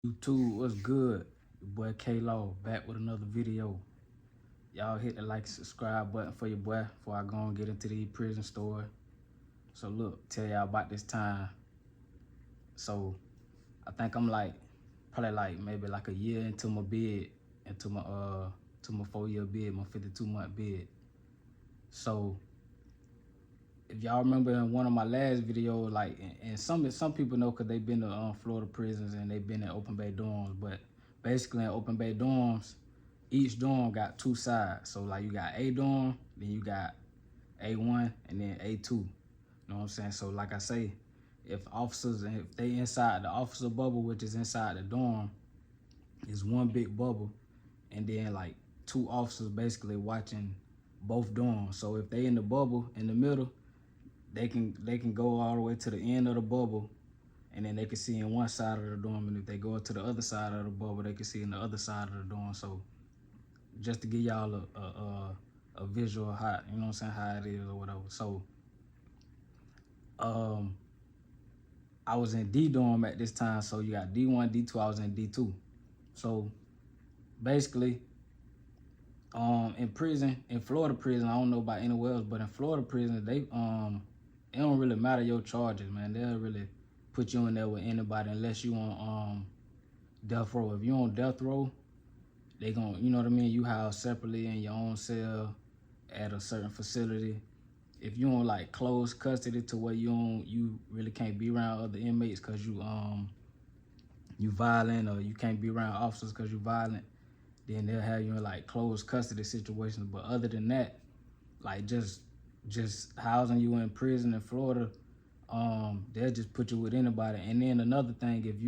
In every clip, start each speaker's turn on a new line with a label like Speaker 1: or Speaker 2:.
Speaker 1: YouTube, what's good? Your boy K-Law back with another video. Y'all hit the like and subscribe button for your boy before I go and get into the prison story. So look, tell y'all about this time. So I think I'm probably maybe like a year into my bid, into my to my 4-year bid, my 52-month bid. So if y'all remember in one of my last videos, and some people know because they've been to Florida prisons and they've been in open bay dorms, but basically in open bay dorms, each dorm got two sides. So like you got A dorm, then you got A1, and then A2. You know what I'm saying? So like I say, if they inside the officer bubble, which is inside the dorm, is one big bubble, and then like two officers basically watching both dorms. So if they in the bubble in the middle, they can go all the way to the end of the bubble, and then they can see in one side of the dorm. And if they go to the other side of the bubble, they can see in the other side of the dorm. So just to give y'all a visual how, you know what I'm saying, how it is or whatever. So I was in D dorm at this time. So you got D1, D2. I was in D2. So basically, in prison, in Florida prison, I don't know about anywhere else, but in Florida prison, it don't really matter your charges, man. They'll really put you in there with anybody unless you on death row. If you on death row, they gonna, you know what I mean, you house separately in your own cell at a certain facility. If you on like close custody to where you really can't be around other inmates because you violent, or you can't be around officers because you violent, then they'll have you in like closed custody situations. But other than that, like just housing you in prison in Florida, they'll just put you with anybody. And then another thing, if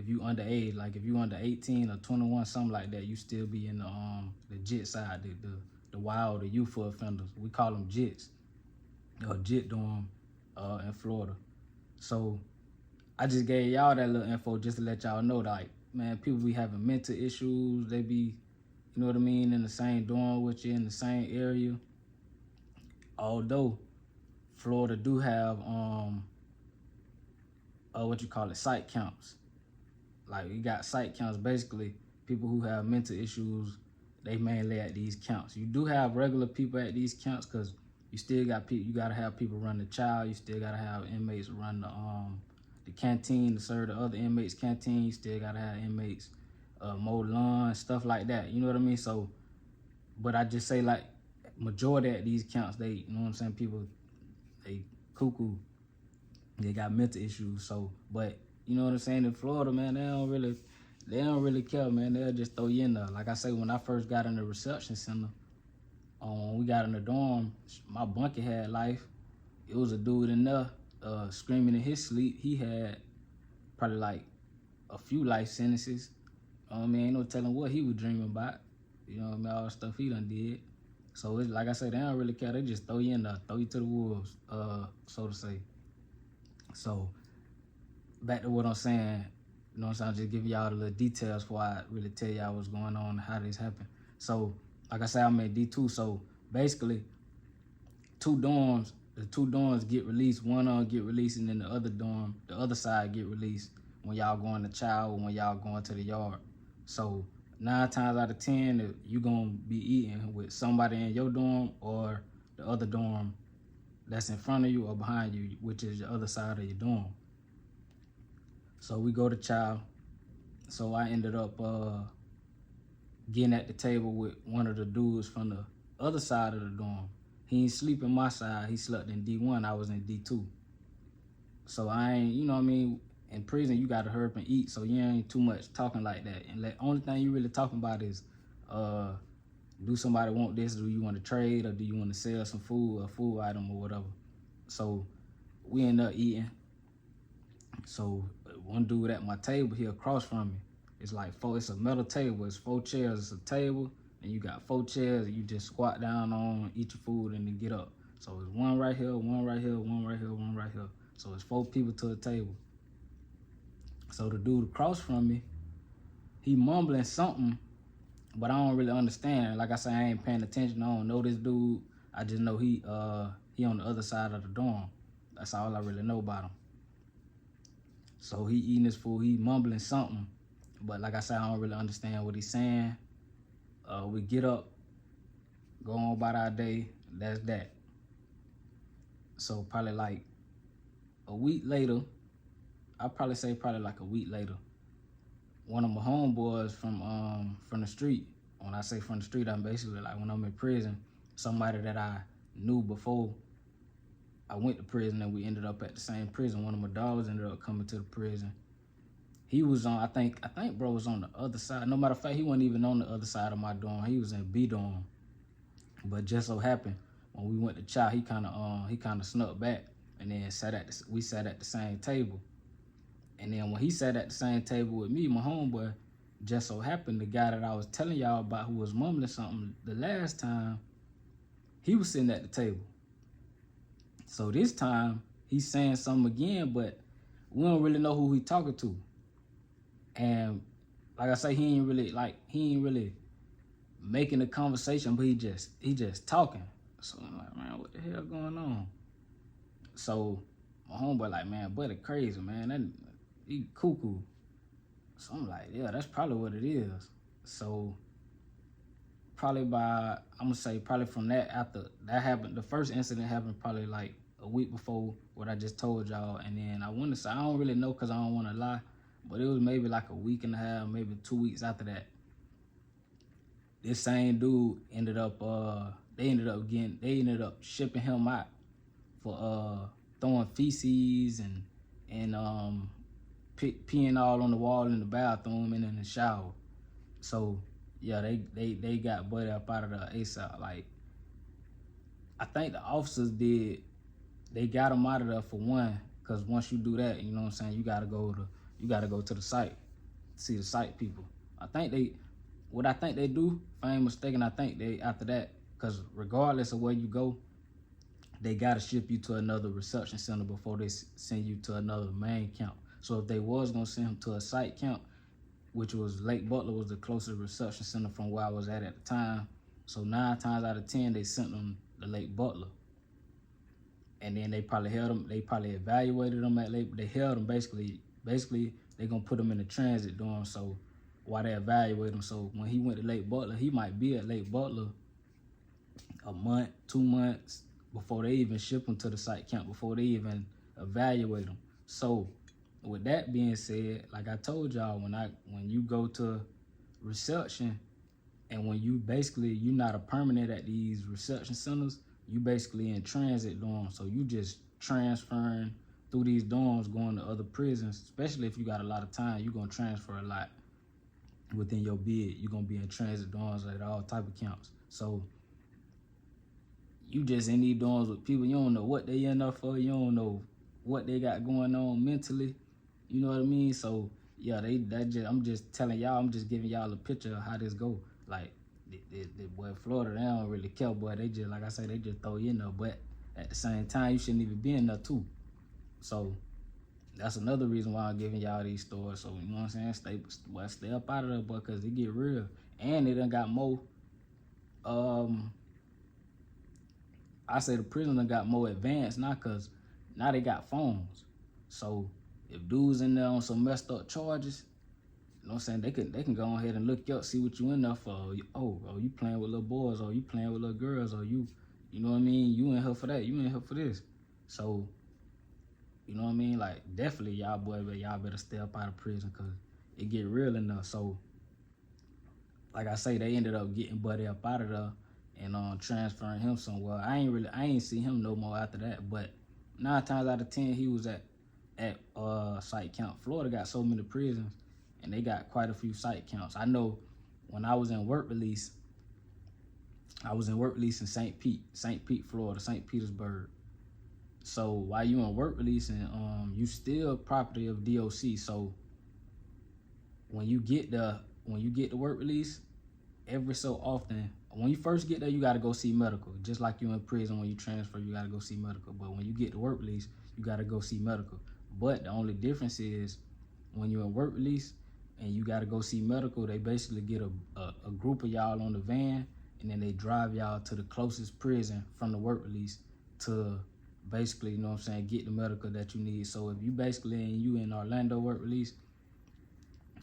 Speaker 1: you underage, like if you under 18 or 21, something like that, you still be in the JIT side, the wild, the youthful offenders. We call them JITs, or JIT dorm in Florida. So I just gave y'all that little info just to let y'all know that, like, man, people be having mental issues. They be, you know what I mean, in the same dorm with you, in the same area. Although Florida do have site counts. Like you got site counts. Basically, people who have mental issues, they mainly at these counts. You do have regular people at these counts because you still got people. You gotta have people run the child. You still gotta have inmates run the canteen to serve the other inmates' canteen. You still gotta have inmates mow lawn, stuff like that. You know what I mean? So, but I just say, like, majority at these counts, they, you know what I'm saying, people, they cuckoo, they got mental issues. So, but you know what I'm saying, in Florida, man, they don't really care, man. They'll just throw you in there. Like I say, when I first got in the reception center, when we got in the dorm, my bunkie had life. It was a dude in there screaming in his sleep. He had probably like a few life sentences. I mean, ain't no telling what he was dreaming about. You know what I mean? All the stuff he done did. So it's like I said, they don't really care. They just throw you in there, throw you to the wolves, so to say. So back to what I'm saying, you know what I'm saying? I'm just giving y'all the little details before I really tell y'all what's going on and how this happened. So like I said, I'm in D2. So basically, the two dorms get released. One get released, and then the other side get released when y'all going to chow or when y'all going to the yard. So 9 times out of 10, you gonna be eating with somebody in your dorm or the other dorm that's in front of you or behind you, which is the other side of your dorm. So we go to chow. So I ended up getting at the table with one of the dudes from the other side of the dorm. He ain't sleep in my side. He slept in D1. I was in D2. So I ain't, you know what I mean, in prison, you got to hurry up and eat, so you ain't too much talking like that. And the only thing you really talking about is, do somebody want this? Do you want to trade, or do you want to sell some food, a food item or whatever? So we end up eating. So one dude at my table here across from me, it's a metal table. It's 4 chairs. It's a table, and you got 4 chairs, and you just squat down on, eat your food, and then get up. So it's one right here, one right here, one right here, one right here. So it's 4 people to a table. So the dude across from me, he mumbling something, but I don't really understand. Like I said, I ain't paying attention. I don't know this dude. I just know he on the other side of the dorm. That's all I really know about him. So he eating his food, he mumbling something, But like I said, I don't really understand what he's saying. We get up, go on about our day. That's that. So probably like a week later, I'll probably say probably like a week later, one of my homeboys from the street. When I say from the street, I'm basically like when I'm in prison, somebody that I knew before I went to prison and we ended up at the same prison. One of my dogs ended up coming to the prison. He was on, I think bro was on the other side. No matter of fact, he wasn't even on the other side of my dorm. He was in B dorm. But just so happened when we went to chow, he kind of snuck back and then we sat at the same table. And then when he sat at the same table with me, my homeboy, just so happened the guy that I was telling y'all about who was mumbling something the last time, he was sitting at the table. So this time he's saying something again, but we don't really know who he talking to. And like I say, he ain't really making a conversation, but he just talking. So I'm like, man, what the hell going on? So my homeboy like, man, buddy crazy, man. That he cuckoo. So I'm like, yeah, that's probably what it is. So probably I'm gonna say probably from that, after that happened, the first incident happened probably like a week before what I just told y'all. And then I want to say, I don't really know because I don't want to lie, but it was maybe like a week and a half, maybe 2 weeks after that. This same dude ended up they ended up shipping him out for throwing feces and peeing all on the wall in the bathroom and in the shower. So yeah, they got Buddy up out of the ASAP. Like, I think the officers they got him out of there for one, because once you do that, you know what I'm saying, you gotta go to the site, see the site people. I think they do, if I ain't mistaken, I think they, after that, because regardless of where you go, they gotta ship you to another reception center before they send you to another main camp. So if they was gonna send him to a site camp, which was Lake Butler was the closest reception center from where I was at the time. So 9 times out of 10, they sent them to Lake Butler. And then they probably evaluated them at Lake, they held them basically they gonna put them in the transit dorm. So while they evaluate him, so when he went to Lake Butler, he might be at Lake Butler a month, 2 months before they even ship him to the site camp, before they even evaluate him. So with that being said, like I told y'all, when you go to reception and when you're not a permanent at these reception centers, you basically in transit dorms. So you just transferring through these dorms, going to other prisons, especially if you got a lot of time, you're gonna transfer a lot within your bid. You're gonna be in transit dorms at all type of camps. So you just in these dorms with people, you don't know what they in there for, you don't know what they got going on mentally, you know what I mean? So yeah, I'm just telling y'all, I'm just giving y'all a picture of how this go. Like, the boy Florida, they don't really care, boy. They just, like I say, they just throw you in there, but at the same time, you shouldn't even be in there too. So that's another reason why I'm giving y'all these stories. So, you know what I'm saying? Stay up out of there, boy, because it get real. And they done got more, I say the prison done got more advanced now, because now they got phones. So if dudes in there on some messed up charges, you know what I'm saying, they can go ahead and look you up, see what you in there for. Oh, you playing with little boys, or you playing with little girls, or you know what I mean, you in here for that, you in here for this. So, you know what I mean, like, definitely y'all better stay up out of prison, because it get real enough. So like I say, they ended up getting Buddy up out of there and transferring him somewhere. I ain't see him no more after that. But 9 times out of 10, he was at site camp. Florida got so many prisons, and they got quite a few site camps. I know when I was in work release, in St. Pete, Florida, St. Petersburg. So while you in work release, and you still property of DOC. So when you get the work release, every so often, when you first get there, you got to go see medical. Just like you in prison, when you transfer, you got to go see medical. But when you get the work release, you got to go see medical. But the only difference is when you're in work release and you got to go see medical, they basically get a group of y'all on the van, and then they drive y'all to the closest prison from the work release to basically, you know what I'm saying, get the medical that you need. So if you basically you in Orlando work release,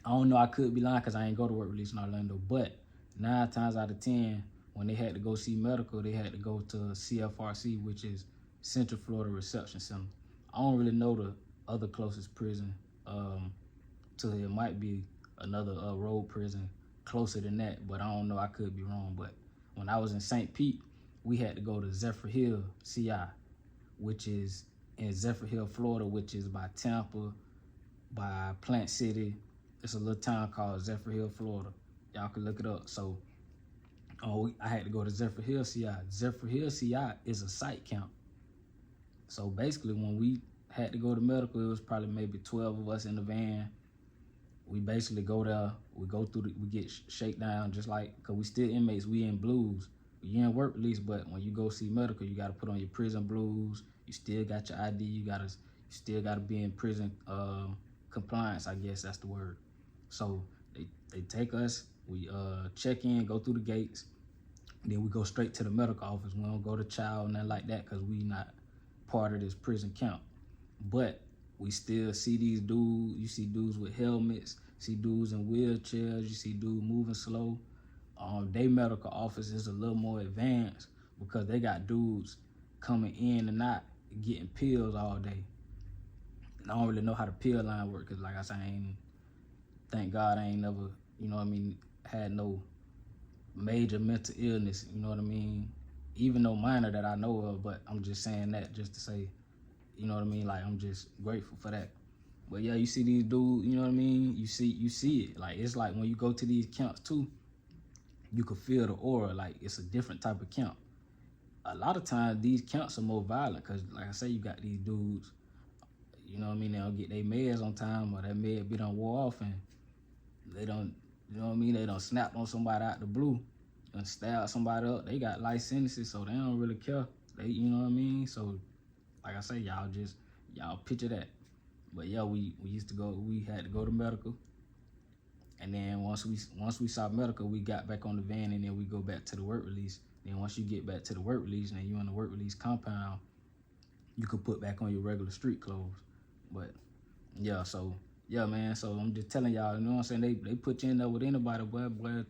Speaker 1: I don't know, I could be lying because I ain't go to work release in Orlando, but 9 times out of 10, when they had to go see medical, they had to go to CFRC, which is Central Florida Reception Center. I don't really know the other closest prison to it. Might be another road prison closer than that, but I don't know, I could be wrong. But when I was in St. Pete, we had to go to Zephyr Hill CI, which is in Zephyr Hill, Florida, which is by Tampa, by Plant City. It's a little town called Zephyr Hill, Florida. Y'all can look it up. So I had to go to Zephyr Hill CI. Zephyr Hill CI is a site count. So basically, when we had to go to medical, it was probably maybe 12 of us in the van. We basically go there, we go through, we get shakedown, just like, because we still inmates, we in blues. You in work release, but when you go see medical, you got to put on your prison blues. You still got your ID. You still got to be in prison compliance, I guess that's the word. So they take us, we check in, go through the gates, then we go straight to the medical office. We don't go to child, nothing like that, because we not part of this prison count. But we still see these dudes. You see dudes with helmets, see dudes in wheelchairs, you see dudes moving slow. They medical office is a little more advanced because they got dudes coming in and out getting pills all day. And I don't really know how the pill line works, because like I said, thank God I ain't never, had no major mental illness, even though minor that I know of, but I'm just saying that just to say, like, I'm just grateful for that. But yeah, you see these dudes, you see it. Like, it's like when you go to these camps too, you can feel the aura, like it's a different type of camp. A lot of times these camps are more violent because, like I say, you got these dudes, they don't get their meds on time, or that med be done wore off, and they don't, they don't snap on somebody out the blue and stab somebody up. They got life sentences, so they don't really care. They, So, like I say, y'all picture that. But yeah, we had to go to medical. And then once we saw medical, we got back on the van, and then we go back to the work release. Then once you get back to the work release, and you in the work release compound, you could put back on your regular street clothes. But yeah, so yeah, man. So I'm just telling y'all, you know what I'm saying? They put you in there with anybody, boy,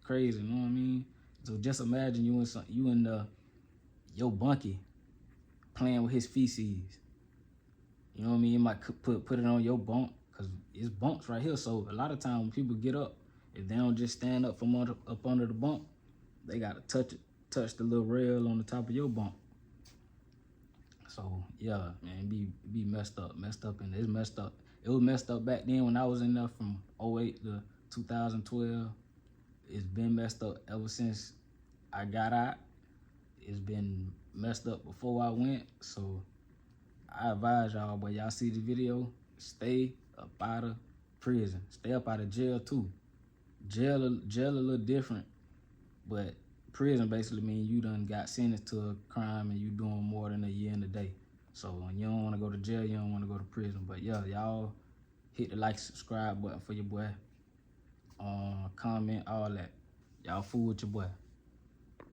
Speaker 1: crazy. You know what I mean? So just imagine you in your bunkie playing with his feces. You know what I mean? You might put it on your bunk, because it's bunks right here. So a lot of times when people get up, if they don't just stand up from up under the bunk, they gotta touch the little rail on the top of your bunk. So yeah, man, be messed up, and it's messed up. It was messed up back then when I was in there from 2008 to 2012. It's been messed up ever since I got out. It's been messed up before I went. So I advise y'all, but y'all see the video, stay up out of prison. Stay up out of jail too. Jail a little different, but prison basically means you done got sentenced to a crime and you doing more than a year and a day. So when you don't want to go to jail, you don't want to go to prison. But yeah, y'all hit the like, subscribe button for your boy. Comment, all that. Y'all fool with your boy.